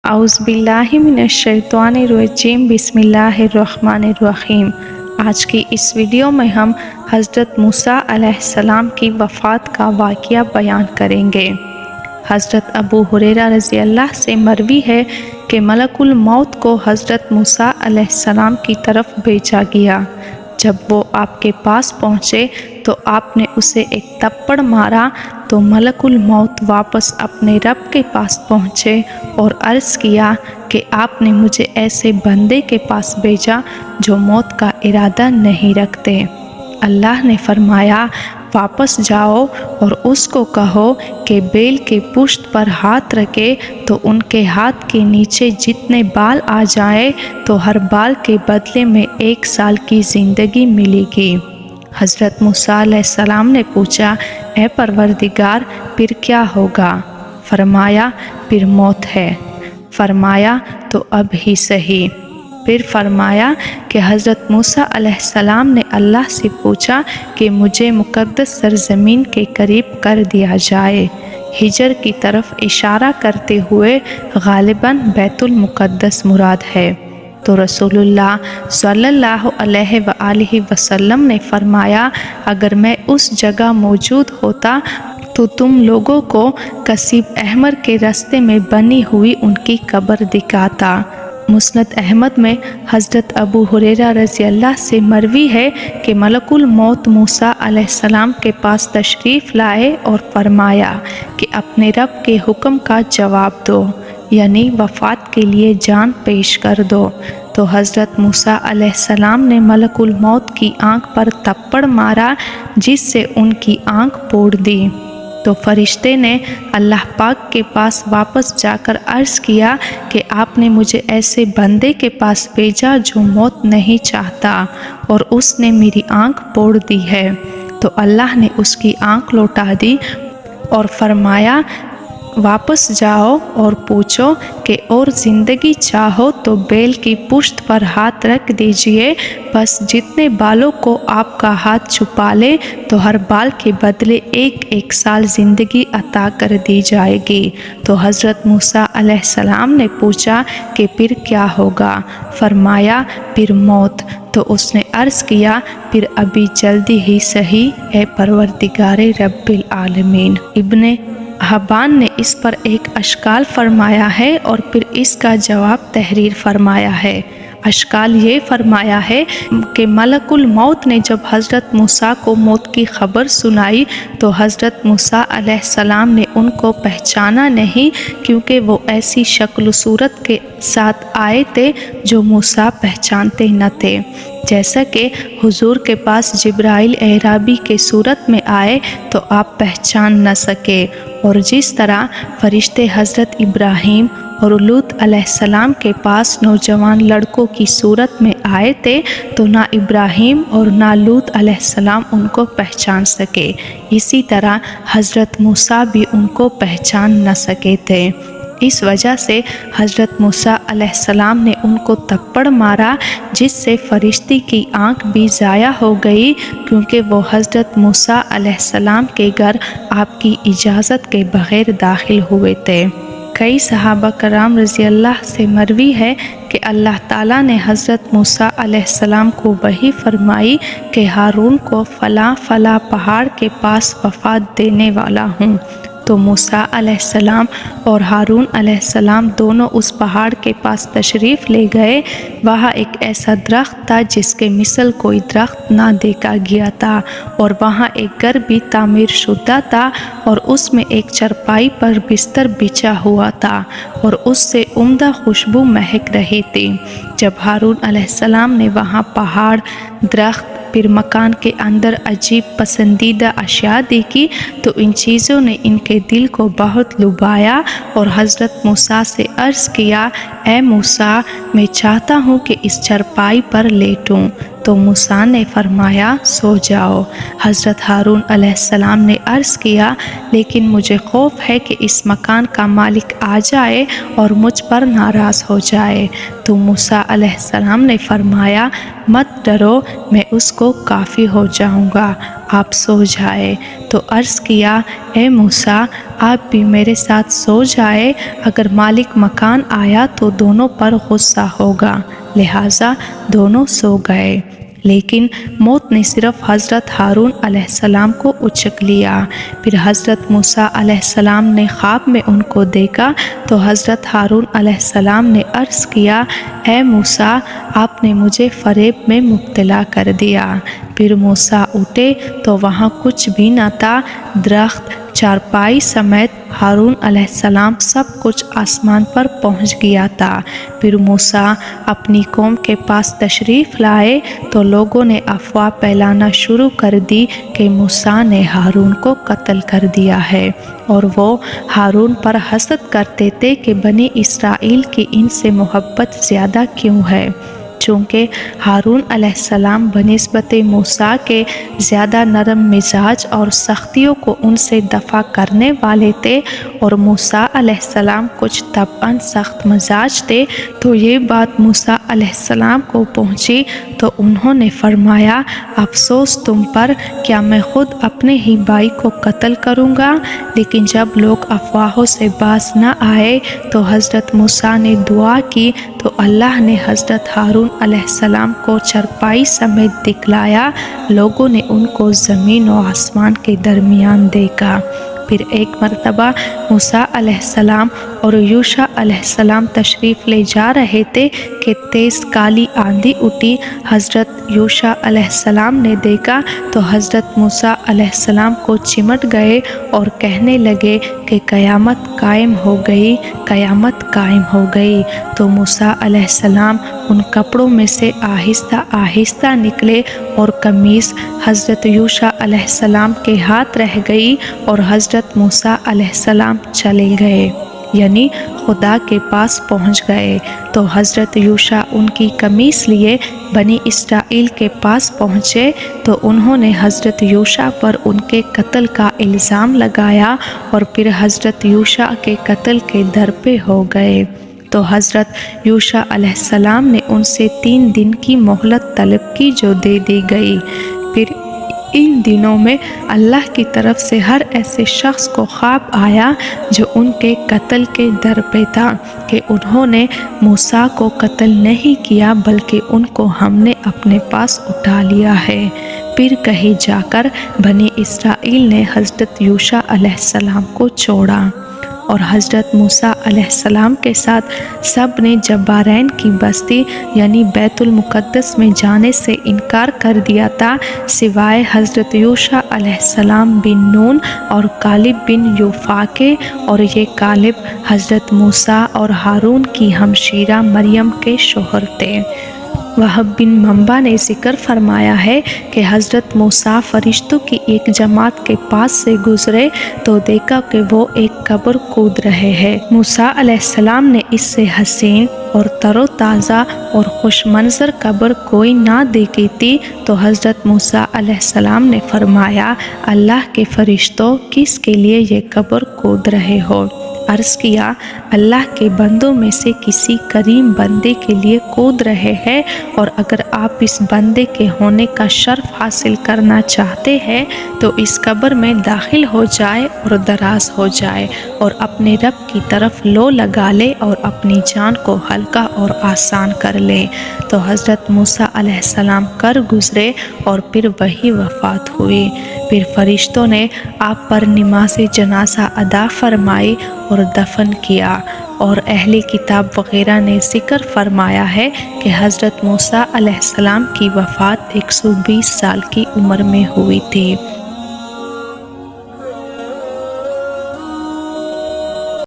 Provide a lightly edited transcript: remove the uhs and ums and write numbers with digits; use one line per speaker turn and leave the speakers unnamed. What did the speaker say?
اعوذ باللہ من الشیطان الرجیم بسم اللہ الرحمن الرحیم۔ آج کی اس ویڈیو میں ہم حضرت موسیٰ علیہ السلام کی وفات کا واقعہ بیان کریں گے۔ حضرت ابو ہریرہ رضی اللہ سے مروی ہے کہ ملک الموت کو حضرت موسیٰ علیہ السلام کی طرف بھیجا گیا۔ جب وہ آپ کے پاس پہنچے تو آپ نے اسے ایک تپڑ مارا تو ملک الموت واپس اپنے رب کے پاس پہنچے اور عرض کیا کہ آپ نے مجھے ایسے بندے کے پاس بھیجا جو موت کا ارادہ نہیں رکھتے۔ اللہ نے فرمایا، واپس جاؤ اور اس کو کہو کہ بیل کے پشت پر ہاتھ رکھے تو ان کے ہاتھ کے نیچے جتنے بال آ جائیں تو ہر بال کے بدلے میں 1 سال کی زندگی ملے گی۔ حضرت موسیٰ علیہ السلام نے پوچھا، اے پروردگار، پھر کیا ہوگا؟ فرمایا، پھر موت ہے۔ فرمایا، تو اب ہی صحیح۔ پھر فرمایا کہ حضرت موسیٰ علیہ السلام نے اللہ سے پوچھا کہ مجھے مقدس سرزمین کے قریب کر دیا جائے۔ ہجر کی طرف اشارہ کرتے ہوئے غالباً بیت المقدس مراد ہے۔ تو رسول اللہ صلی اللہ علیہ وآلہ وسلم نے فرمایا، اگر میں اس جگہ موجود ہوتا تو تم لوگوں کو کثیب احمر کے راستے میں بنی ہوئی ان کی قبر دکھاتا۔ مسند احمد میں حضرت ابو ہریرہ رضی اللہ سے مروی ہے کہ ملک الموت موسیٰ علیہ السلام کے پاس تشریف لائے اور فرمایا کہ اپنے رب کے حکم کا جواب دو، یعنی وفات کے لیے جان پیش کر دو۔ تو حضرت موسیٰ علیہ السلام نے ملک الموت کی آنکھ پر تپڑ مارا جس سے ان کی آنکھ پھوڑ دی۔ تو فرشتے نے اللہ پاک کے پاس واپس جا کر عرض کیا کہ آپ نے مجھے ایسے بندے کے پاس بھیجا جو موت نہیں چاہتا اور اس نے میری آنکھ پھوڑ دی ہے۔ تو اللہ نے اس کی آنکھ لوٹا دی اور فرمایا، واپس جاؤ اور پوچھو کہ اور زندگی چاہو تو بیل کی پشت پر ہاتھ رکھ دیجئے، بس جتنے بالوں کو آپ کا ہاتھ چھپا لے تو ہر بال کے بدلے 1 سال زندگی عطا کر دی جائے گی۔ تو حضرت موسیٰ علیہ السلام نے پوچھا کہ پھر کیا ہوگا؟ فرمایا، پھر موت۔ تو اس نے عرض کیا، پھر ابھی جلدی ہی صحیح، اے پروردگار رب العالمین۔ ابن حبان نے اس پر ایک اشکال فرمایا ہے اور پھر اس کا جواب تحریر فرمایا ہے۔ اشکال یہ فرمایا ہے کہ ملک الموت نے جب حضرت موسیٰ کو موت کی خبر سنائی تو حضرت موسیٰ علیہ السلام نے ان کو پہچانا نہیں، کیونکہ وہ ایسی شکل و صورت کے ساتھ آئے تھے جو موسیٰ پہچانتے نہ تھے۔ جیسا کہ حضور کے پاس جبرائیل اعرابی کے صورت میں آئے تو آپ پہچان نہ سکے، اور جس طرح فرشتے حضرت ابراہیم اور لوط علیہ السلام کے پاس نوجوان لڑکوں کی صورت میں آئے تھے تو نہ ابراہیم اور نہ لوط علیہ السلام ان کو پہچان سکے، اسی طرح حضرت موسیٰ بھی ان کو پہچان نہ سکے تھے۔ اس وجہ سے حضرت موسیٰ علیہ السلام نے ان کو تپڑ مارا جس سے فرشتے کی آنکھ بھی ضائع ہو گئی، کیونکہ وہ حضرت موسیٰ علیہ السلام کے گھر آپ کی اجازت کے بغیر داخل ہوئے تھے۔ کئی صحابہ کرام رضی اللہ سے مروی ہے کہ اللہ تعالیٰ نے حضرت موسیٰ علیہ السلام کو وحی فرمائی کہ ہارون کو فلاں فلاں پہاڑ کے پاس وفات دینے والا ہوں۔ تو موسیٰ علیہ السلام اور ہارون علیہ السلام دونوں اس پہاڑ کے پاس تشریف لے گئے۔ وہاں ایک ایسا درخت تھا جس کے مثل کوئی درخت نہ دیکھا گیا تھا، اور وہاں ایک گھر بھی تعمیر شدہ تھا اور اس میں ایک چرپائی پر بستر بچھا ہوا تھا اور اس سے عمدہ خوشبو مہک رہی تھی۔ جب ہارون علیہ السلام نے وہاں پہاڑ، درخت، پھر مکان کے اندر عجیب پسندیدہ اشیاء دیکھی تو ان چیزوں نے ان کے دل کو بہت لبھایا، اور حضرت موسیٰ سے عرض کیا، اے موسیٰ، میں چاہتا ہوں کہ اس چرپائی پر لیٹوں۔ تو موسیٰ نے فرمایا، سو جاؤ۔ حضرت ہارون علیہ السلام نے عرض کیا، لیکن مجھے خوف ہے کہ اس مکان کا مالک آ جائے اور مجھ پر ناراض ہو جائے۔ تو موسیٰ علیہ السلام نے فرمایا، مت ڈرو، میں اس کو کافی ہو جاؤں گا۔ آپ سو جائے۔ تو عرض کیا اے موسیٰ آپ بھی میرے ساتھ سو جائے، اگر مالک مکان آیا تو دونوں پر غصہ ہوگا، لہٰذا دونوں سو گئے۔ لیکن موت نے صرف حضرت ہارون علیہ السلام کو اچک لیا۔ پھر حضرت موسیٰ علیہ السلام نے خواب میں ان کو دیکھا تو حضرت ہارون علیہ السلام نے عرض کیا اے موسیٰ آپ نے مجھے فریب میں مبتلا کر دیا۔ پھر موسیٰ اٹھے تو وہاں کچھ بھی نہ تھا، درخت، چارپائی سمیت ہارون علیہ السلام سب کچھ آسمان پر پہنچ گیا تھا۔ پھر موسیٰ اپنی قوم کے پاس تشریف لائے تو لوگوں نے افواہ پھیلانا شروع کر دی کہ موسیٰ نے ہارون کو قتل کر دیا ہے، اور وہ ہارون پر حسد کرتے تھے کہ بنی اسرائیل کی ان سے محبت زیادہ کیوں ہے، چونکہ ہارون علیہ السلام بنسبت موسیٰ کے زیادہ نرم مزاج اور سختیوں کو ان سے دفع کرنے والے تھے، اور موسیٰ علیہ السلام کچھ طبعاً سخت مزاج تھے۔ تو یہ بات موسیٰ علیہ السلام کو پہنچی تو انہوں نے فرمایا افسوس تم پر، کیا میں خود اپنے ہی بھائی کو قتل کروں گا؟ لیکن جب لوگ افواہوں سے باز نہ آئے تو حضرت موسیٰ نے دعا کی تو اللہ نے حضرت ہارون علیہ السلام کو چرپائی سمیت دکھلایا۔ لوگوں نے ان کو زمین و آسمان کے درمیان دیکھا۔ پھر ایک مرتبہ موسیٰ علیہ السلام اور یوشع علیہ السلام تشریف لے جا رہے تھے کہ تیز کالی آندھی اٹھی۔ حضرت یوشع علیہ السلام نے دیکھا تو حضرت موسیٰ علیہ السلام کو چمٹ گئے اور کہنے لگے کہ قیامت قائم ہو گئی، قیامت قائم ہو گئی۔ تو موسیٰ علیہ السلام ان کپڑوں میں سے آہستہ آہستہ نکلے اور قمیص حضرت یوشع علیہ السلام کے ہاتھ رہ گئی اور حضرت موسیٰ علیہ السلام چلے گئے، یعنی خدا کے پاس پہنچ گئے۔ تو حضرت یوشع ان کی قمیص لیے بنی اسرائیل کے پاس پہنچے تو انہوں نے حضرت یوشع پر ان کے قتل کا الزام لگایا اور پھر حضرت یوشع کے قتل کے در پہ ہو گئے۔ تو حضرت یوشع علیہ السلام نے ان سے 3 دن کی مہلت طلب کی جو دے دی گئی۔ پھر ان دنوں میں اللہ کی طرف سے ہر ایسے شخص کو خواب آیا جو ان کے قتل کے در پہ تھا کہ انہوں نے موسیٰ کو قتل نہیں کیا بلکہ ان کو ہم نے اپنے پاس اٹھا لیا ہے۔ پھر کہیں جا کر بنی اسرائیل نے حضرت یوشع علیہ السلام کو چھوڑا اور حضرت موسیٰ علیہ السلام کے ساتھ سب نے جبارین کی بستی یعنی بیت المقدس میں جانے سے انکار کر دیا تھا، سوائے حضرت یوشع علیہ السلام بن نون اور کالب بن یوفا کے، اور یہ کالب حضرت موسیٰ اور ہارون کی ہمشیرہ مریم کے شوہر تھے۔ وہب بن منبع نے ذکر فرمایا ہے کہ حضرت موسیٰ فرشتوں کی ایک جماعت کے پاس سے گزرے تو دیکھا کہ وہ ایک قبر کھود رہے ہیں۔ موسیٰ علیہ السلام نے اس سے حسین اور تر و تازہ اور خوش منظر قبر کوئی نہ دیکھی تھی، تو حضرت موسیٰ علیہ السلام نے فرمایا اللہ کے فرشتوں کس کے لیے یہ قبر کھود رہے ہو؟ عرض کیا اللہ کے بندوں میں سے کسی کریم بندے کے لیے کھود رہے ہیں، اور اگر آپ اس بندے کے ہونے کا شرف حاصل کرنا چاہتے ہیں تو اس قبر میں داخل ہو جائے اور دراز ہو جائے اور اپنے رب کی طرف لو لگا لے اور اپنی جان کو ہلکا اور آسان کر لے۔ تو حضرت موسیٰ علیہ السلام کر گزرے اور پھر وہی وفات ہوئی۔ پھر فرشتوں نے آپ پر نماز جنازہ ادا فرمائی اور دفن کیا، اور اہل کتاب وغیرہ نے ذکر فرمایا ہے کہ حضرت موسیٰ علیہ السلام کی وفات 120 سال کی عمر میں ہوئی تھی۔